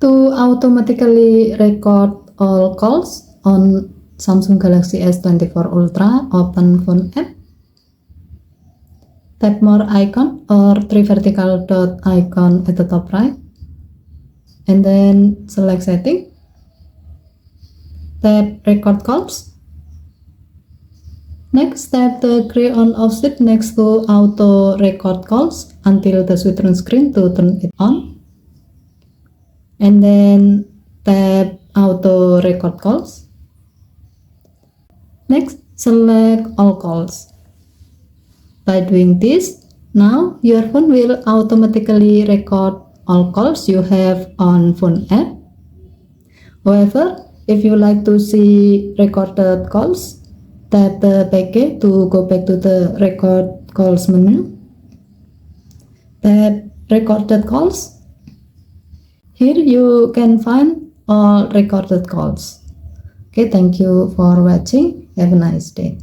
To automatically record all calls on Samsung Galaxy S24 Ultra, open Phone app, tap more icon or three vertical dot icon at the top right, and then select setting, tap record calls. Next, tap the gray on off switch next to auto record calls until the switch on screen to turn it on. And then tap auto record calls. Next, select all calls. By doing this, now your phone will automatically record all calls you have on phone app. However, if you like to see recorded calls, tap the back key to go back to the record calls menu. Tap recorded calls. Here you can find all recorded calls. Okay, thank you for watching. Have a nice day.